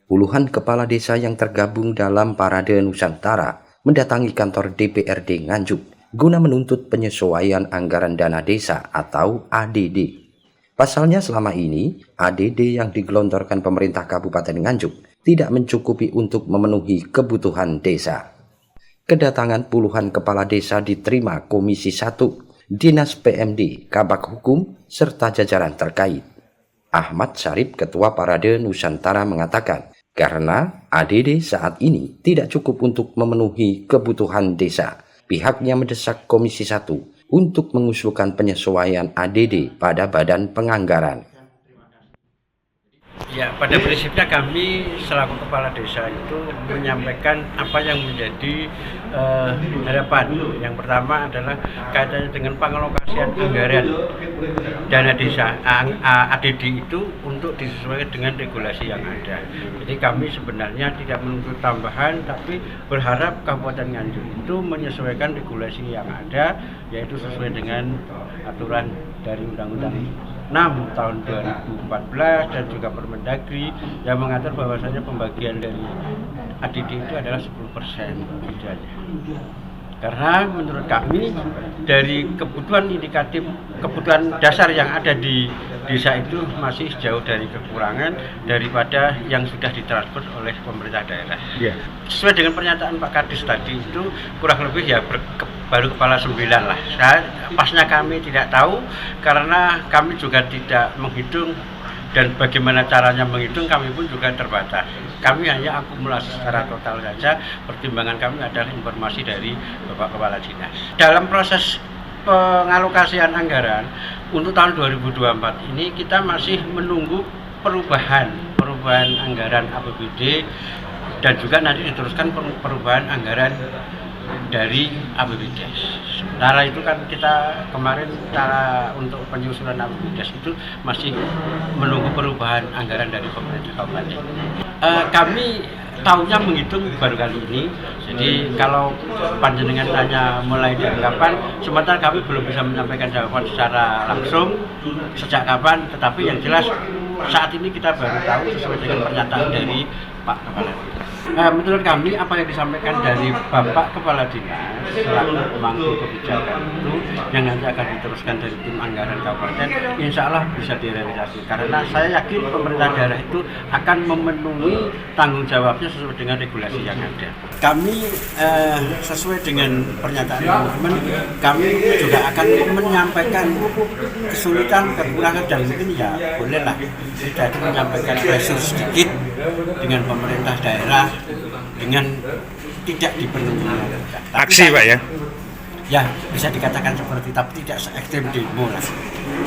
Puluhan kepala desa yang tergabung dalam Parade Nusantara mendatangi kantor DPRD Nganjuk guna menuntut penyesuaian anggaran dana desa atau ADD. Pasalnya selama ini, ADD yang digelontorkan pemerintah Kabupaten Nganjuk tidak mencukupi untuk memenuhi kebutuhan desa. Kedatangan puluhan kepala desa diterima Komisi 1, Dinas PMD, Kabak Hukum, serta jajaran terkait. Ahmad Syarif, Ketua Parade Nusantara mengatakan, karena ADD saat ini tidak cukup untuk memenuhi kebutuhan desa, pihaknya mendesak Komisi 1 untuk mengusulkan penyesuaian ADD pada badan penganggaran. Ya, pada prinsipnya kami selaku kepala desa itu menyampaikan apa yang menjadi harapan. Yang pertama adalah kaitannya dengan pengalokasian anggaran dana desa ADD itu untuk disesuaikan dengan regulasi yang ada. Jadi kami sebenarnya tidak menuntut tambahan, tapi berharap Kabupaten Nganjuk itu menyesuaikan regulasi yang ada, yaitu sesuai dengan aturan dari Undang-Undang 6 tahun 2014 dan juga Permendagri yang mengatur bahwasanya pembagian dari ADD itu adalah 10% bedanya. Karena menurut kami dari kebutuhan indikatif, kebutuhan dasar yang ada di desa itu masih jauh dari kekurangan daripada yang sudah ditransfer oleh pemerintah daerah. Yeah. Sesuai dengan pernyataan Pak Kadis tadi itu kurang lebih ya baru kepala 9 lah. Pasnya kami tidak tahu karena kami juga tidak menghitung dan bagaimana caranya menghitung kami pun juga terbatas. Kami hanya akumulasi secara total saja, pertimbangan kami adalah informasi dari Bapak Kepala Dinas. Dalam proses pengalokasian anggaran untuk tahun 2024 ini kita masih menunggu perubahan anggaran APBD dan juga nanti diteruskan perubahan anggaran dari APBDes. Sementara itu kan kita kemarin cara untuk penyusunan APBDes itu masih menunggu perubahan anggaran dari pemerintah kabupaten. Kami tahunya menghitung baru kali ini. Jadi kalau panjenengan tanya mulai dari kapan, sementara kami belum bisa menyampaikan jawaban secara langsung sejak kapan. Tetapi yang jelas saat ini kita baru tahu sesuai dengan pernyataan dari Pak Kepala Dinas. Menurut kami apa yang disampaikan dari Bapak Kepala Dinas selaku pemangku kebijakan itu yang nanti akan diteruskan dari tim anggaran kabupaten, insya Allah bisa direalisasi. Karena saya yakin pemerintah daerah itu akan memenuhi tanggung jawabnya sesuai dengan regulasi yang ada. Kami sesuai dengan pernyataan teman-teman, kami juga akan menyampaikan kesulitan, kekurangan dan mungkin ya bolehlah kita itu menyampaikan pressure sedikit dengan pemerintah daerah dengan tidak dipenuhi aksi Pak ya? Ya bisa dikatakan seperti, tapi tidak se-ekstrem demo lah.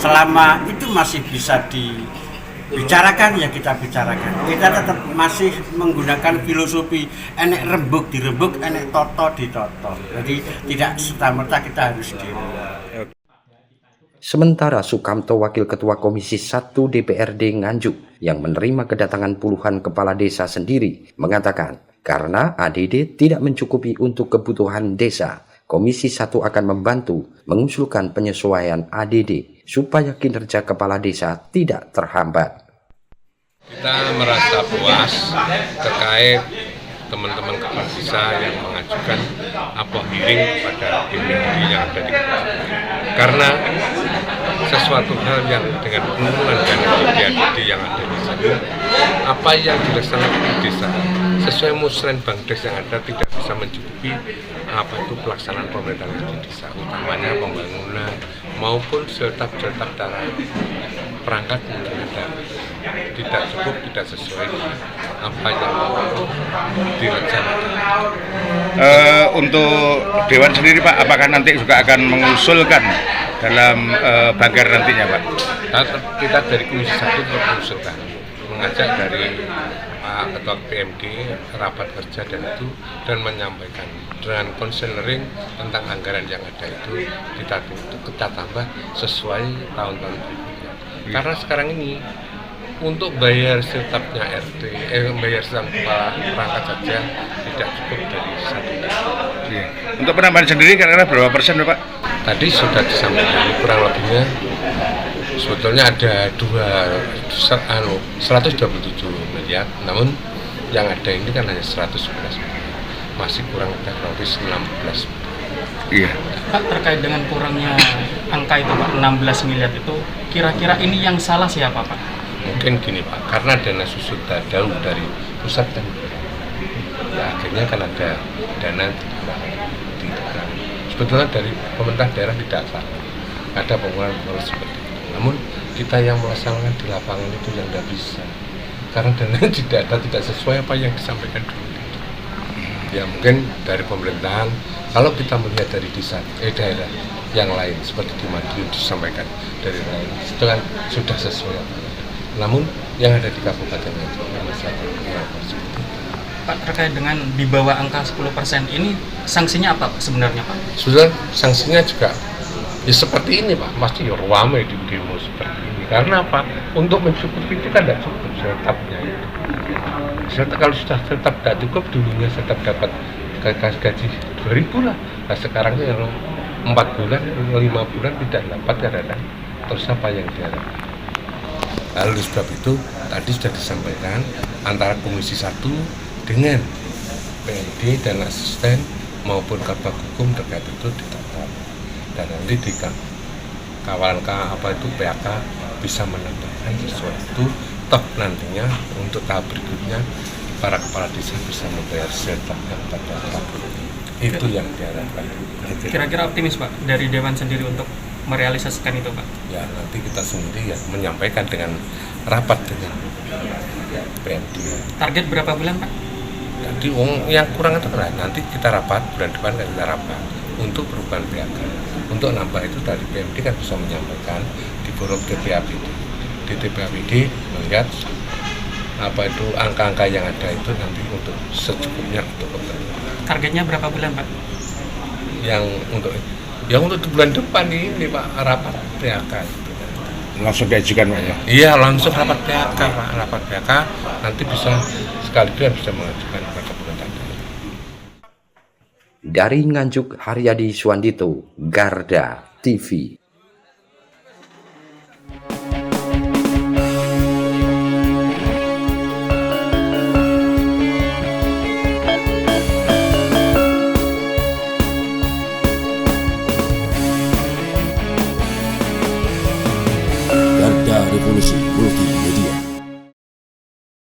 Selama itu masih bisa dibicarakan ya kita bicarakan. Kita tetap masih menggunakan filosofi enek rembuk dirembuk, enek toto ditoto. Jadi tidak serta-merta kita harus demo. Sementara Sukamto, Wakil Ketua Komisi 1 DPRD Nganjuk yang menerima kedatangan puluhan kepala desa sendiri mengatakan karena ADD tidak mencukupi untuk kebutuhan desa, Komisi 1 akan membantu mengusulkan penyesuaian ADD supaya kinerja kepala desa tidak terhambat. Kita merasa puas terkait teman-teman kepala desa yang mengajukan hearing kepada DPRD yang ada di Kabupaten. Karena sesuatu hal yang dengan pengumpulan dana DPRD yang ada di sana, apa yang dilaksanakan di desa sesuai musren Bangdes yang ada tidak bisa mencukupi pelaksanaan pemerintahan di desa, utamanya pembangunan maupun setap-setap darah perangkat mungkin ada tidak cukup, tidak sesuai apa yang direncanakan. Untuk Dewan sendiri Pak, apakah nanti juga akan mengusulkan dalam banggar nantinya Pak? Kita dari Komisi 1 untuk mengusulkan, mengajak dari Pak Ketua PMD rapat kerja dan menyampaikan dengan konseling tentang anggaran yang ada itu kita tambah sesuai tahun-tahun berikutnya. Karena sekarang ini untuk bayar setapnya RT, bayar setap kepala perangkat saja tidak cukup dari 1 Iya. Untuk penambahan sendiri kira-kira berapa persen Pak? Tadi sudah disampaikan kurang lebihnya sebetulnya ada 127 miliar, namun yang ada ini kan hanya 111 miliar, masih kurang ada kurang lebih 16 miliar. Iya. Pak, terkait dengan kurangnya angka itu Pak, 16 miliar itu, kira-kira ini yang salah siapa Pak? Mungkin gini Pak, karena dana susut jauh dari pusat dan ya, akhirnya kan ada dana di daerah. Sebetulnya dari pemerintah daerah tidak salah, ada pengeluaran seperti itu. Namun kita yang melaksanakan di lapangan itu yang tidak bisa, karena dana tidak sesuai apa yang disampaikan dulu. Ya mungkin dari pemerintahan, kalau kita melihat dari daerah yang lain seperti di Madiun disampaikan dari lain itu kan sudah sesuai. Namun yang ada di kabupaten itu masalah seperti itu. Pak, terkait dengan di bawah angka 10% ini sanksinya apa Pak, sebenarnya Pak? Sudah sanksinya juga ya seperti ini Pak, pasti ramai di demo seperti ini. Karena apa? Untuk mencukupi itu kan tidak cukup setapnya itu. Kalau sudah tetap tidak cukup, dulunya tetap dapat gaji 2.000 lah. Nah sekarangnya yang 4 bulan, 5 bulan tidak dapat kadang-kadang. Terus apa yang diharapkan? Lalu sebab itu tadi sudah disampaikan antara Komisi 1 dengan PND dan asisten maupun kabak hukum terkait itu ditetapkan. Dan nanti di kawalan PAK bisa menambahkan sesuatu. Toh nantinya untuk tahap berikutnya para kepala desa bisa membayar zakat pada tahap itu yang diharapkan. Kira-kira optimis Pak dari Dewan sendiri untuk merealisasikan itu Pak? Ya nanti kita sendiri ya menyampaikan dengan rapat dengan PMD. Target berapa bulan Pak? Jadi yang kurang itu kan nanti kita rapat bulan depan, kita rapat untuk perubahan PAK. Untuk nambah itu dari PMD kan bisa menyampaikan di forum TPAPD. Di TPAPD melihat apa itu angka-angka yang ada itu nanti untuk secukupnya untuk pemerintah. Targetnya berapa bulan Pak? Untuk bulan depan ini Pak, rapat PAK itu. Langsung diajukan Pak ya? Iya, langsung rapat PAK Pak. Rapat PAK nanti bisa sekaligus bisa mengajukan kepada pemerintah. Dari Nganjuk, Haryadi Suwandito, Garda TV.